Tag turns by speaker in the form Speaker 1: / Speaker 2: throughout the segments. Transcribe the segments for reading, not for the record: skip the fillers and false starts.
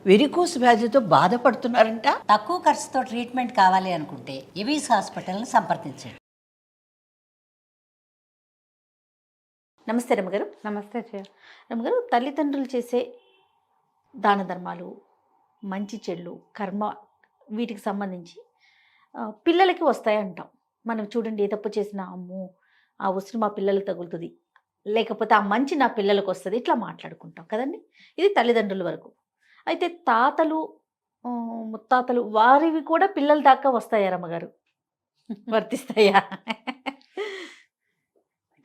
Speaker 1: Varicose వ్యాధితో బాధపడుతున్నారంట.
Speaker 2: తక్కువ ఖర్చుతో ట్రీట్మెంట్ కావాలి అనుకుంటే ఎవిస్ హాస్పిటల్ని సంప్రదించండి.
Speaker 3: నమస్తే రమ్మగారు.
Speaker 4: నమస్తే
Speaker 3: రమ్మగారు, తల్లిదండ్రులు చేసే దాన ధర్మాలు, మంచి చెడులు, కర్మ, వీటికి సంబంధించి పిల్లలకి వస్తాయి అంటాం. మనం చూడండి, ఏ తప్పు చేసినా అమ్మో ఆ ఉసురు మా పిల్లలకు తగులుతుంది, లేకపోతే ఆ మంచి నా పిల్లలకు వస్తుంది, ఇట్లా మాట్లాడుకుంటాం కదండి. ఇది తల్లిదండ్రుల వరకు. అయితే తాతలు, ముత్తాతలు, వారివి కూడా పిల్లల దాకా వస్తాయా రమ్మగారు? వర్తిస్తాయా?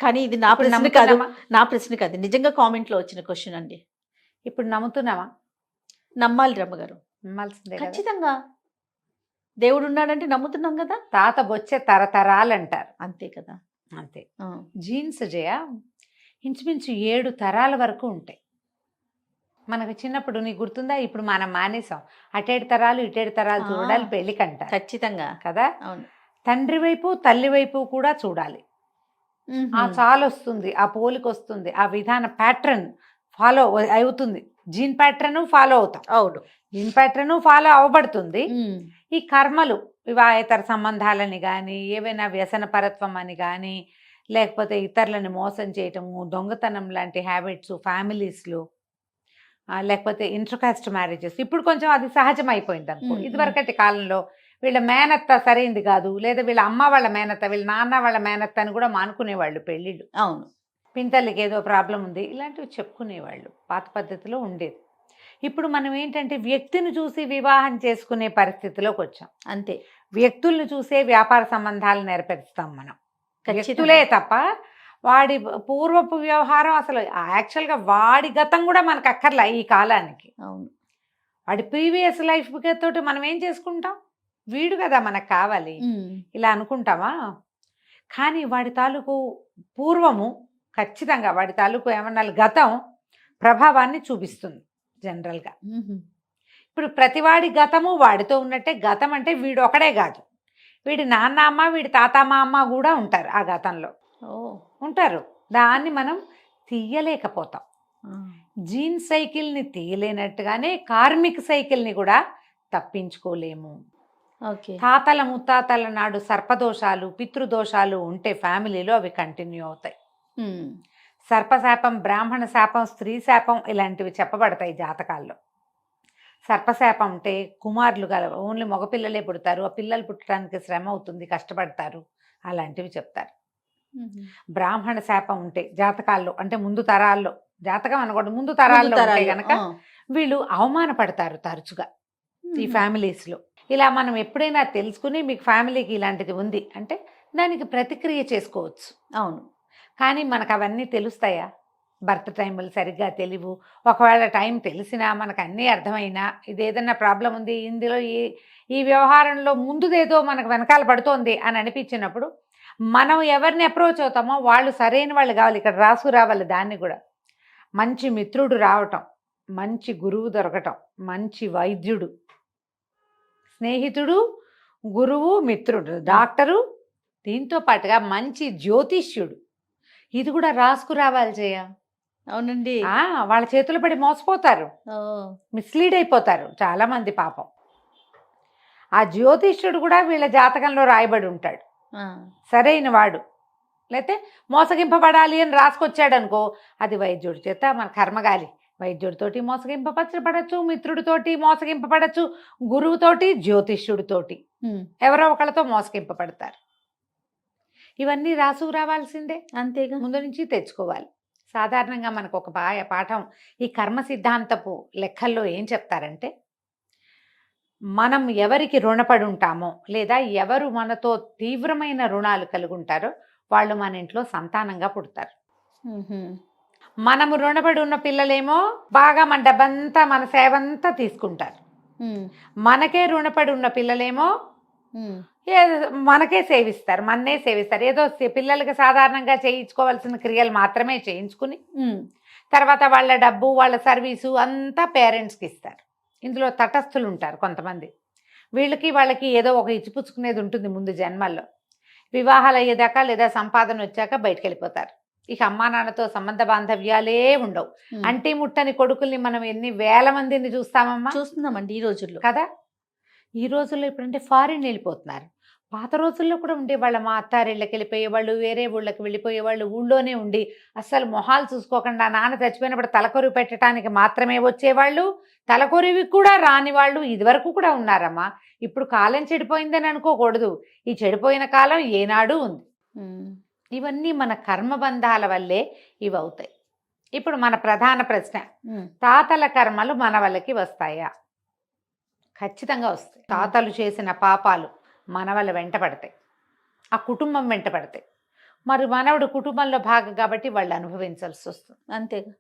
Speaker 3: కానీ ఇది నా ప్రశ్న కాదు, నిజంగా కామెంట్లో వచ్చిన క్వశ్చన్ అండి.
Speaker 4: ఇప్పుడు నమ్ముతున్నావా?
Speaker 3: నమ్మాలి రమ్మగారు,
Speaker 4: నమ్మాల్సిందే.
Speaker 3: ఖచ్చితంగా. దేవుడు ఉన్నాడంటే నమ్ముతున్నాం కదా.
Speaker 4: తాత బొచ్చే తరతరాలు అంటారు,
Speaker 3: అంతే కదా.
Speaker 4: అంతే. జీన్స్ ఇంచుమించు 7 తరాల వరకు ఉంటాయి. మనకు చిన్నప్పుడు నీకు గుర్తుందా? ఇప్పుడు మనం మానేసాం. అటేడు తరాలు ఇటేడు తరాలు చూడాలి పెళ్ళికంట.
Speaker 3: ఖచ్చితంగా
Speaker 4: కదా.
Speaker 3: అవును.
Speaker 4: తండ్రి వైపు తల్లి వైపు కూడా చూడాలి. ఆ చాలు వస్తుంది, ఆ పోలిక వస్తుంది, ఆ విధాన ప్యాటర్న్ ఫాలో అవుతుంది. జీన్ ప్యాటర్న్ ఫాలో అవుతాం.
Speaker 3: అవును,
Speaker 4: జీన్ ప్యాటర్న్ ఫాలో అవ్వబడుతుంది. ఈ కర్మలు, వివాహేతర సంబంధాలని కానీ, ఏవైనా వ్యసన పరత్వం అని కానీ, లేకపోతే ఇతరులని మోసం చేయటము, దొంగతనం లాంటి హ్యాబిట్స్ ఫ్యామిలీస్లో, లేకపోతే ఇంటర్కాస్ట్ మ్యారేజెస్, ఇప్పుడు కొంచెం అది సహజం అయిపోయింది అనుకో. ఇదివరకటి కాలంలో వీళ్ళ మేనత్త సరైంది కాదు, లేదా వీళ్ళ అమ్మ వాళ్ళ మేనత్త, వీళ్ళ నాన్న వాళ్ళ మేనత్త అని కూడా మానుకునేవాళ్ళు పెళ్ళిళ్ళు.
Speaker 3: అవును.
Speaker 4: పింతలకి ఏదో ప్రాబ్లం ఉంది, ఇలాంటివి చెప్పుకునేవాళ్ళు. పాత పద్ధతిలో ఉండేది. ఇప్పుడు మనం ఏంటంటే వ్యక్తిని చూసి వివాహం చేసుకునే పరిస్థితిలోకి వచ్చాం.
Speaker 3: అంతే.
Speaker 4: వ్యక్తుల్ని చూసే వ్యాపార సంబంధాలు నెరవేరుస్తాం మనం. వ్యక్తులే తప్ప వాడి పూర్వపు వ్యవహారం అసలు యాక్చువల్గా వాడి గతం కూడా మనకు అక్కర్లే ఈ కాలానికి.
Speaker 3: అవును.
Speaker 4: వాడి ప్రీవియస్ లైఫ్ తోటి మనం ఏం చేసుకుంటాం? వీడు కదా మనకు కావాలి, ఇలా అనుకుంటామా? కానీ వాడి తాలూకు పూర్వము ఖచ్చితంగా, వాడి తాలూకు ఏమన్నా గతం ప్రభావాన్ని చూపిస్తుంది జనరల్గా. ఇప్పుడు ప్రతివాడి గతము వాడితో ఉన్నట్టే. గతం అంటే వీడు ఒకడే కాదు, వీడి నాన్న అమ్మ, వీడి తాతమ్మ అమ్మ కూడా ఉంటారు ఆ గతంలో. ఉంటారు. దాన్ని మనం తీయలేకపోతాం. జీన్ సైకిల్ని తీయలేనట్టుగానే కార్మిక్ సైకిల్ని కూడా తప్పించుకోలేము. తాతల ముత్తాతల నాడు సర్పదోషాలు, పితృదోషాలు ఉంటే ఫ్యామిలీలో అవి కంటిన్యూ అవుతాయి. సర్పశాపం, బ్రాహ్మణ శాపం, స్త్రీ శాపం ఇలాంటివి చెప్పబడతాయి జాతకాల్లో. సర్పశాపం అంటే కుమారులు ఓన్లీ మగపిల్లలే పుడతారు, ఆ పిల్లలు పుట్టడానికి శ్రమ అవుతుంది, కష్టపడతారు, అలాంటివి చెప్తారు. బ్రాహ్మణ శాపం ఉంటే జాతకాల్లో, అంటే ముందు తరాల్లో, జాతకం అనకూడదు, ముందు తరాల్లో ఉంటే కనుక వీళ్ళు అవమానపడతారు తరచుగా ఈ ఫ్యామిలీస్లో. ఇలా మనం ఎప్పుడైనా తెలుసుకుని మీకు ఫ్యామిలీకి ఇలాంటిది ఉంది అంటే దానికి ప్రతిక్రియ చేసుకోవచ్చు.
Speaker 3: అవును.
Speaker 4: కానీ మనకు అవన్నీ తెలుస్తాయా? బర్త్ టైములు సరిగ్గా తెలియవు. ఒకవేళ టైం తెలిసినా, మనకు అన్నీ అర్థమైనా, ఇది ఏదన్నా ప్రాబ్లం ఉంది ఇందులో, ఈ వ్యవహారంలో ముందుదేదో మనకు వెనకాల పడుతోంది అని అనిపించినప్పుడు మనం ఎవరిని అప్రోచ్ అవుతామో వాళ్ళు సరైన వాళ్ళు కావాలి. ఇక్కడ రాసు రావాలి. దాన్ని కూడా మంచి మిత్రుడు రావటం, మంచి గురువు దొరకటం, మంచి వైద్యుడు, స్నేహితుడు, గురువు, మిత్రుడు, డాక్టరు, దీంతో పాటుగా మంచి జ్యోతిష్యుడు, ఇది కూడా రాసుకు రావాలి చేయ.
Speaker 3: అవునండి.
Speaker 4: వాళ్ళ చేతులు పడి మోసపోతారు, మిస్లీడ్ అయిపోతారు చాలామంది పాపం. ఆ జ్యోతిష్యుడు కూడా వీళ్ళ జాతకంలో రాయబడి ఉంటాడు, సరైన వాడు. లేకపోతే మోసగింపబడాలి అని రాసుకొచ్చాడు అనుకో, అది వైద్యుడి చేత మన కర్మగాలి. వైద్యుడితోటి మోసగింపపరచబడచ్చు, మిత్రుడితోటి మోసగింపబడచ్చు, గురువుతోటి, జ్యోతిష్యుడితోటి, ఎవరో ఒకళ్ళతో మోసగింపబడతారు. ఇవన్నీ రాసుకు రావాల్సిందే, అంతేగా ముందు నుంచి తెచ్చుకోవాలి. సాధారణంగా మనకు ఒక పాఠం ఈ కర్మ సిద్ధాంతపు లెక్కల్లో ఏం చెప్తారంటే, మనం ఎవరికి రుణపడి ఉంటామో, లేదా ఎవరు మనతో తీవ్రమైన రుణాలు కలిగి ఉంటారో వాళ్ళు మన ఇంట్లో సంతానంగా పుడతారు. మనము రుణపడి ఉన్న పిల్లలేమో బాగా మన డబ్బంతా, మన సేవంతా తీసుకుంటారు. మనకే రుణపడి ఉన్న పిల్లలేమో మనకే సేవిస్తారు, మన్నే సేవిస్తారు. ఏదో పిల్లలకి సాధారణంగా చేయించుకోవాల్సిన క్రియలు మాత్రమే చేయించుకుని తర్వాత వాళ్ళ డబ్బు, వాళ్ళ సర్వీసు అంతా పేరెంట్స్కి ఇస్తారు. ఇందులో తటస్థులు ఉంటారు కొంతమంది. వాళ్ళకి ఏదో ఒక ఇచ్చిపుచ్చుకునేది ఉంటుంది ముందు జన్మల్లో. వివాహాలు అయ్యేదాకా లేదా సంపాదన వచ్చాక బయటకు వెళ్ళిపోతారు. ఇక అమ్మా నాన్నతో సంబంధ బాంధవ్యాలే ఉండవు.
Speaker 3: ఉమ్.
Speaker 4: అంటే ముట్టని కొడుకుల్ని మనం ఎన్ని వేల మందిని చూస్తామమ్మా
Speaker 3: చూస్తున్నామండి ఈ రోజుల్లో.
Speaker 4: కదా. ఈ రోజుల్లో ఇప్పుడంటే ఫారిన్ వెళ్ళిపోతున్నారు. పాత రోజుల్లో కూడా ఉండేవాళ్ళ, మా అత్తారిళ్ళకి వెళ్ళిపోయేవాళ్ళు, వేరే ఊళ్ళకి వెళ్ళిపోయేవాళ్ళు, ఊళ్ళోనే ఉండి అస్సలు మొహాలు చూసుకోకుండా నాన్న చచ్చిపోయినప్పుడు తలకొరివి పెట్టడానికి మాత్రమే వచ్చేవాళ్ళు, తలకొరివి కూడా రాని వాళ్ళు ఇదివరకు కూడా ఉన్నారమ్మా. ఇప్పుడు కాలం చెడిపోయిందని అనుకోకూడదు. ఈ చెడిపోయిన కాలం ఏనాడు ఉంది.
Speaker 3: ఉమ్.
Speaker 4: ఇవన్నీ మన కర్మబంధాల వల్లే ఇవి అవుతాయి. ఇప్పుడు మన ప్రధాన ప్రశ్న,
Speaker 3: ఉమ్.
Speaker 4: తాతల కర్మలు మన వాళ్ళకి వస్తాయా? ఖచ్చితంగా వస్తాయి. తాతలు చేసిన పాపాలు మన వాళ్ళ వెంట పడతాయి, ఆ కుటుంబం వెంట పడతాయి. మరి మనవడు కుటుంబంలో భాగం కాబట్టి వాళ్ళు అనుభవించాల్సి వస్తుంది.
Speaker 3: అంతేగా.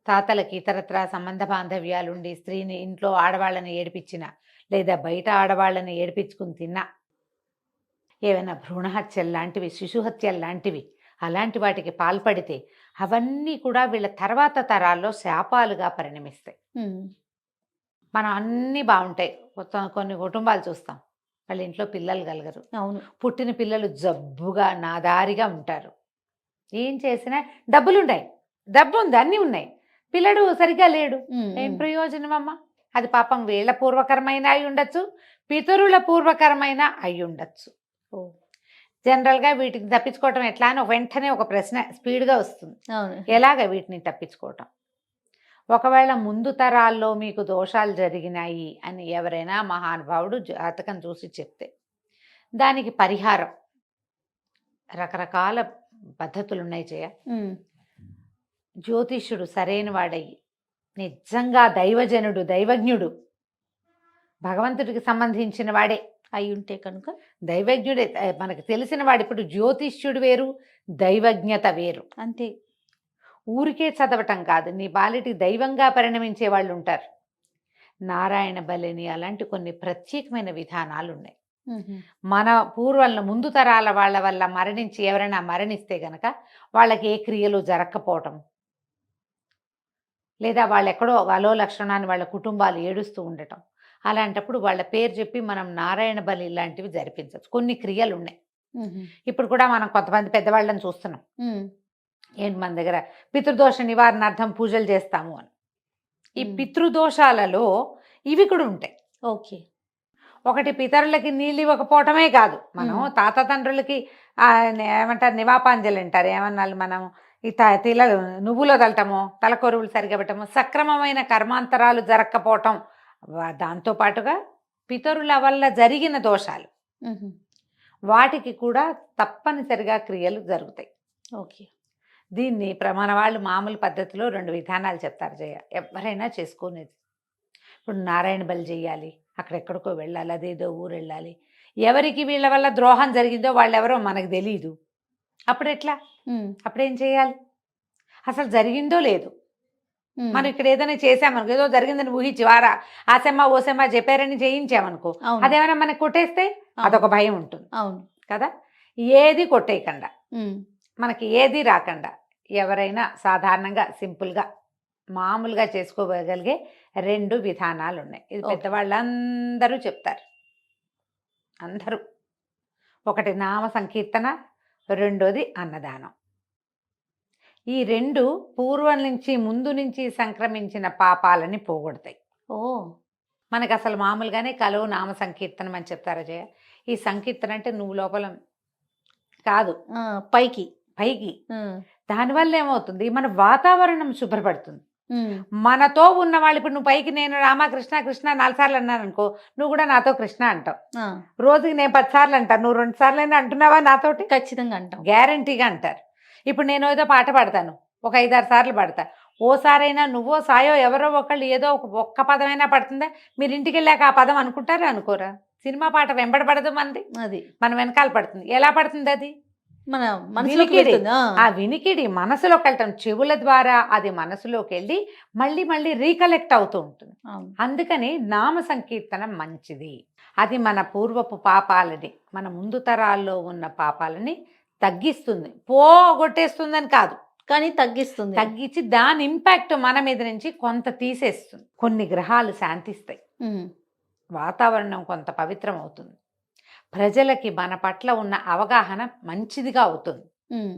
Speaker 4: తాతలకి ఇతరత్రా సంబంధ బాంధవ్యాలుండి స్త్రీని ఇంట్లో ఆడవాళ్ళని ఏడిపించిన, లేదా బయట ఆడవాళ్ళని ఏడిపించుకుని తిన్నా, ఏవైనా భ్రూణహత్యలు లాంటివి, శిశుహత్యలు లాంటివి, అలాంటి వాటికి పాల్పడితే అవన్నీ కూడా వీళ్ళ తర్వాత తరాల్లో శాపాలుగా పరిణమిస్తాయి.
Speaker 3: ఉమ్.
Speaker 4: మనం అన్నీ బాగుంటాయి, కొన్ని కుటుంబాలు చూస్తాం, వాళ్ళ ఇంట్లో పిల్లలు కలగరు,
Speaker 3: అవును.
Speaker 4: పుట్టిన పిల్లలు జబ్బుగా నాదారిగా ఉంటారు. ఏం చేసినా డబ్బులున్నాయి, డబ్బు ఉంది, అన్నీ ఉన్నాయి, పిల్లడు సరిగ్గా లేడు.
Speaker 3: ఉమ్.
Speaker 4: ఏం
Speaker 3: ఉమ్.
Speaker 4: ప్రయోజనం అమ్మా? అది పాపం వీళ్ళ పూర్వకరమైన అయి ఉండొచ్చు, పితరుల పూర్వకరమైన అయి ఉండొచ్చు.
Speaker 3: ఓ.
Speaker 4: జనరల్గా వీటిని తప్పించుకోవటం ఎట్లా అని వెంటనే ఒక ప్రశ్న స్పీడ్గా వస్తుంది,
Speaker 3: అవును.
Speaker 4: ఎలాగ వీటిని తప్పించుకోవటం? ఒకవేళ ముందు తరాల్లో మీకు దోషాలు జరిగినాయి అని ఎవరైనా మహానుభావుడు జాతకం చూసి చెప్తే దానికి పరిహారం రకరకాల పద్ధతులు ఉన్నాయి చేయ.
Speaker 3: ఉమ్.
Speaker 4: జ్యోతిష్యుడు సరైన వాడయ్యి, నిజంగా దైవజనుడు, దైవజ్ఞుడు, భగవంతుడికి సంబంధించిన వాడే
Speaker 3: అయి ఉంటే కనుక
Speaker 4: దైవజ్ఞుడే, మనకు తెలిసిన వాడు. ఇప్పుడు జ్యోతిష్యుడు వేరు, దైవజ్ఞత వేరు.
Speaker 3: అంతే.
Speaker 4: ఊరికే చదవటం కాదు, నీ బాలిటికి దైవంగా పరిణమించే వాళ్ళు ఉంటారు. నారాయణ బలిని అలాంటి కొన్ని ప్రత్యేకమైన విధానాలు ఉన్నాయి.
Speaker 3: ఉహు.
Speaker 4: మన పూర్వల ముందు తరాల వాళ్ళ వల్ల మరణించి ఎవరైనా మరణిస్తే గనక వాళ్ళకి ఏ క్రియలు జరగకపోవటం, లేదా వాళ్ళు ఎక్కడో అలో లక్షణాన్ని వాళ్ళ కుటుంబాలు ఏడుస్తూ ఉండటం, అలాంటప్పుడు వాళ్ళ పేరు చెప్పి మనం నారాయణ బలి ఇలాంటివి జరిపించవచ్చు. కొన్ని క్రియలు ఉన్నాయి.
Speaker 3: ఉహు.
Speaker 4: ఇప్పుడు కూడా మనం కొంతమంది పెద్దవాళ్ళని చూస్తున్నాం,
Speaker 3: ఉమ్.
Speaker 4: ఏంటి మన దగ్గర పితృదోష నివారణార్థం పూజలు చేస్తాము అని. ఈ
Speaker 3: మ్మ్.
Speaker 4: పితృదోషాలలో ఇవి కూడా ఉంటాయి.
Speaker 3: ఓకే.
Speaker 4: ఒకటి పితరులకి నీళ్ళు ఇవ్వకపోవటమే కాదు, మనం
Speaker 3: మ్మ్.
Speaker 4: తాత తండ్రులకి ఏమంటారు నివాపాంజలి అంటారు, ఏమన్నాళ్ళు మనం ఈ తిలలు నువ్వులో తలటము, తలకొరువులు సరిగా పెట్టము, సక్రమమైన కర్మాంతరాలు జరగకపోవటం, దాంతోపాటుగా పితరుల వల్ల జరిగిన దోషాలు,
Speaker 3: ఉహు.
Speaker 4: వాటికి కూడా తప్పనిసరిగా క్రియలు జరుగుతాయి.
Speaker 3: ఓకే.
Speaker 4: దీన్ని మన వాళ్ళు మామూలు పద్ధతిలో 2 విధానాలు చెప్తారు జయ, ఎవరైనా చేసుకునేది. ఇప్పుడు నారాయణ బలి చేయాలి, అక్కడెక్కడికో వెళ్ళాలి, అదేదో ఊరు వెళ్ళాలి, ఎవరికి వీళ్ళ వల్ల ద్రోహం జరిగిందో వాళ్ళెవరో మనకు తెలియదు, అప్పుడు ఎట్లా?
Speaker 3: ఉమ్.
Speaker 4: అప్పుడేం చేయాలి? అసలు జరిగిందో లేదు,
Speaker 3: ఉమ్.
Speaker 4: మనం ఇక్కడ ఏదైనా చేసామనుకో, ఏదో జరిగిందని ఊహించి వారా ఆసెమ్మ ఓసెమ్మ చెప్పారని చేయించామనుకో,
Speaker 3: అవును.
Speaker 4: అదేమైనా మనకు కొట్టేస్తే
Speaker 3: అవును.
Speaker 4: అదొక భయం ఉంటుంది
Speaker 3: అవును.
Speaker 4: కదా. ఏది కొట్టేయకుండా,
Speaker 3: ఉమ్.
Speaker 4: మనకి ఏది రాకుండా, ఎవరైనా సాధారణంగా సింపుల్గా మామూలుగా చేసుకోగలిగే 2 విధానాలు ఉన్నాయి. ఇది
Speaker 3: ఓకే.
Speaker 4: పెద్దవాళ్ళందరూ చెప్తారు, అందరూ. ఒకటి నామ సంకీర్తన, రెండోది అన్నదానం. ఈ 2 పూర్వం నుంచి ముందు నుంచి సంక్రమించిన పాపాలని పోగొడతాయి.
Speaker 3: ఓ.
Speaker 4: మనకు అసలు మామూలుగానే కలువు నామ సంకీర్తనం అని చెప్తారా జయ. ఈ సంకీర్తన అంటే నువ్వు లోపల కాదు,
Speaker 3: ఆ, పైకి.
Speaker 4: పైకి.
Speaker 3: ఉమ్.
Speaker 4: దానివల్ల ఏమవుతుంది, మన వాతావరణం శుభ్రపడుతుంది.
Speaker 3: ఉమ్.
Speaker 4: మనతో ఉన్న వాళ్ళు, ఇప్పుడు నువ్వు పైకి నేను రామకృష్ణ కృష్ణ 4 సార్లు అన్నాను అనుకో, నువ్వు కూడా నాతో కృష్ణ అంటావు.
Speaker 3: ఆ,
Speaker 4: రోజుకి నేను 10 సార్లు అంటాను, నువ్వు 2 సార్లు అయినా అంటున్నావా నాతోటి?
Speaker 3: ఖచ్చితంగా అంటాం.
Speaker 4: గ్యారంటీగా అంటారు. ఇప్పుడు నేను ఏదో పాట పాడతాను, ఒక 5-6 సార్లు పాడతా, ఓసారైనా నువ్వో సాయో ఎవరో ఒకళ్ళు ఏదో ఒక్క పదమైనా పడుతుందా? మీరు ఇంటికి వెళ్ళాక ఆ పదం అనుకుంటారా అనుకోరా? సినిమా పాట వెంబడపడదు మనది,
Speaker 3: అది
Speaker 4: మన వెనకాల పడుతుంది. ఎలా పడుతుంది అది?
Speaker 3: మన మనసులోకి
Speaker 4: వినికిడి.
Speaker 3: వెళ్తుంది.
Speaker 4: ఆ వినికిడి మనసులోకి వెళ్ళటం, చెవుల ద్వారా అది మనసులోకి వెళ్ళి మళ్ళీ మళ్ళీ రీకలెక్ట్ అవుతూ ఉంటుంది.
Speaker 3: అవును.
Speaker 4: అందుకని నామ సంకీర్తనం మంచిది. అది మన పూర్వపు పాపాలని, మన ముందు తరాల్లో ఉన్న పాపాలని తగ్గిస్తుంది, పోగొట్టేస్తుందని కాదు,
Speaker 3: కానీ తగ్గిస్తుంది.
Speaker 4: తగ్గించి దాని ఇంపాక్ట్ మన మీద నుంచి కొంత తీసేస్తుంది. కొన్ని గ్రహాలు శాంతిస్తాయి,
Speaker 3: ఉమ్.
Speaker 4: వాతావరణం కొంత పవిత్రం అవుతుంది, ప్రజలకి మన పట్ల ఉన్న అవగాహన మంచిదిగా అవుతుంది.
Speaker 3: ఉమ్.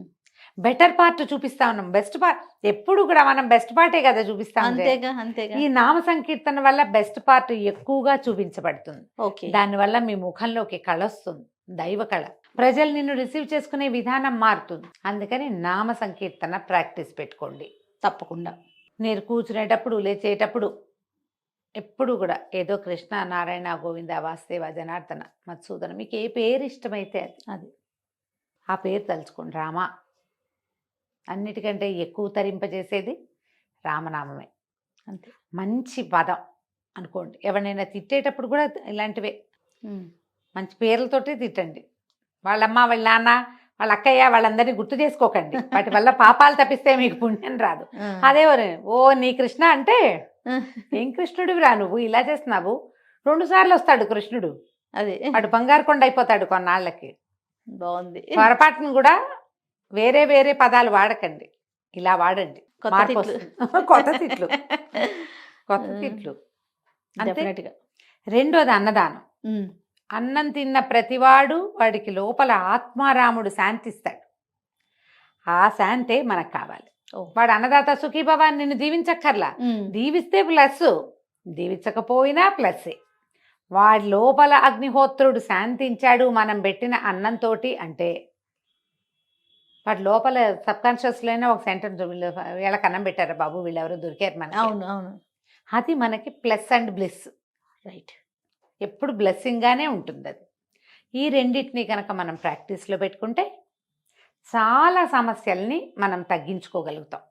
Speaker 4: బెటర్ పార్ట్ చూపిస్తా ఉన్నాం. బెస్ట్ పార్ట్ ఎప్పుడు కూడా మనం బెస్ట్ పార్టే కదా చూపిస్తాం.
Speaker 3: అంతేగా
Speaker 4: ఈ నామ సంకీర్తన వల్ల బెస్ట్ పార్ట్ ఎక్కువగా చూపించబడుతుంది.
Speaker 3: ఓకే.
Speaker 4: దానివల్ల మీ ముఖంలోకి కళ వస్తుంది, దైవ కళ. ప్రజలు నిన్ను రిసీవ్ చేసుకునే విధానం మారుతుంది. అందుకని నామ సంకీర్తన ప్రాక్టీస్ పెట్టుకోండి
Speaker 3: తప్పకుండా.
Speaker 4: మీరు కూర్చునేటప్పుడు, లేచేటప్పుడు ఎప్పుడు కూడా ఏదో కృష్ణ, నారాయణ, గోవింద, వాసుదేవ, జనార్దన, మధుసూదన, మీకు ఏ పేరు ఇష్టమైతే అది ఆ పేరు తలుచుకోండి. రామ. అన్నిటికంటే ఎక్కువ తరింపజేసేది రామనామమే.
Speaker 3: అంతే.
Speaker 4: మంచి పదం అనుకోండి. ఎవరినైనా తిట్టేటప్పుడు కూడా ఇలాంటివే మంచి పేర్లతోటే తిట్టండి. వాళ్ళమ్మ, వాళ్ళ నాన్న, వాళ్ళ అక్కయ్య, వాళ్ళందరినీ గుర్తు చేసుకోకండి. వాటి వల్ల పాపాలు తప్పిస్తే మీకు పుణ్యం రాదు. అదే ఓ నీ కృష్ణ అంటే ఏం కృష్ణుడివి రా నువ్వు, ఇలా చేస్తున్నావు. 2 సార్లు వస్తాడు కృష్ణుడు.
Speaker 3: అదే
Speaker 4: వాడు బంగారు కొండ అయిపోతాడు కొన్నాళ్ళకి.
Speaker 3: బాగుంది.
Speaker 4: పొరపాటును కూడా వేరే వేరే పదాలు వాడకండి, ఇలా వాడండి. మార్పు వస్తుంది. కొత్త తిట్లు అంతే. రెండోది అన్నదానం. అన్నం తిన్న ప్రతివాడు వాడికి లోపల ఆత్మారాముడు శాంతిస్తాడు. ఆ శాంతే మనకు కావాలి. వాడు అన్నదాత సుఖీభవ నిన్ను దీవించక్కర్లా, దీవిస్తే ప్లస్, దీవించకపోయినా ప్లస్సే. వాడి లోపల అగ్నిహోత్రుడు శాంతించాడు మనం పెట్టిన అన్నంతో అంటే వాటి లోపల సబ్కాన్షియస్లోనే ఒక సెంటెన్స్, వీళ్ళకి అన్నం పెట్టారా బాబు, వీళ్ళెవరో దొరికారు మనకి.
Speaker 3: అవును.
Speaker 4: అది మనకి ప్లస్ అండ్ బ్లిస్.
Speaker 3: రైట్.
Speaker 4: ఎప్పుడు బ్లెస్సింగ్గానే ఉంటుంది అది. ఈ రెండింటినీ కనుక మనం ప్రాక్టీస్లో పెట్టుకుంటే చాలా సమస్యల్ని మనం తగ్గించుకోగలుగుతాం.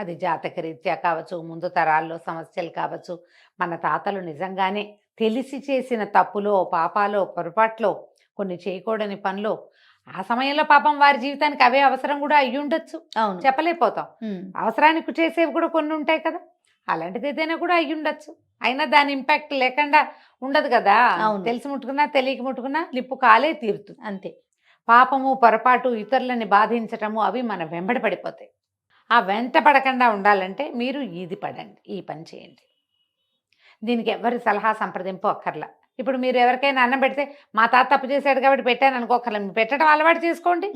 Speaker 4: అది జాతక రీత్యా కావచ్చు, ముందు తరాల్లో సమస్యలు కావచ్చు, మన తాతలు నిజంగానే తెలిసి చేసిన తప్పులో, పాపాలో, పొరపాట్లో, కొన్ని చేయకూడని పనిలో, ఆ సమయంలో పాపం వారి జీవితానికి అవే అవసరం కూడా అయ్యి ఉండొచ్చు.
Speaker 3: అవును.
Speaker 4: చెప్పలేకపోతాం. అవసరానికి చేసేవి కూడా కొన్ని ఉంటాయి కదా, అలాంటిది ఏదైనా కూడా అయ్యి ఉండొచ్చు. అయినా దాని ఇంపాక్ట్ లేకుండా ఉండదు కదా. తెలిసి ముట్టుకున్నా తెలియక ముట్టుకున్నా నిప్పు కాలే తీరుతుంది.
Speaker 3: అంతే.
Speaker 4: పాపము, పొరపాటు, ఇతరులని బాధించటము అవి మన వెంబడి పడిపోతాయి. ఆ వెంట పడకుండా ఉండాలంటే మీరు ఇది పడండి, ఈ పని చేయండి. దీనికి ఎవరి సలహా సంప్రదింపు అక్కర్లా. ఇప్పుడు మీరు ఎవరికైనా అన్నం పెడితే మా తాత తప్పు చేశాడు కాబట్టి పెట్టాను అనుకోకర్లా, మీరు పెట్టడం అలవాటు చేసుకోండి.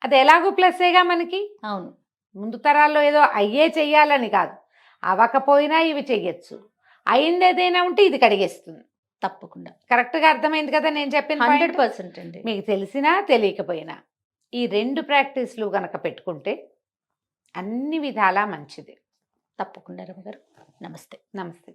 Speaker 4: అది ఎలాగో ప్లస్సేగా మనకి.
Speaker 3: అవును.
Speaker 4: ముందు తరాల్లో ఏదో అయ్యే చెయ్యాలని కాదు, అవ్వకపోయినా ఇవి చెయ్యొచ్చు, అయింది ఏదైనా ఉంటే ఇది కడిగేస్తుంది.
Speaker 3: తప్పకుండా.
Speaker 4: కరెక్ట్గా అర్థమైంది కదా నేను చెప్పిన
Speaker 3: 100% అండి.
Speaker 4: మీకు తెలిసినా తెలియకపోయినా ఈ 2 ప్రాక్టీస్లు కనుక పెట్టుకుంటే అన్ని విధాలా మంచిది.
Speaker 3: తప్పకుండా రమగారు. నమస్తే.
Speaker 4: నమస్తే.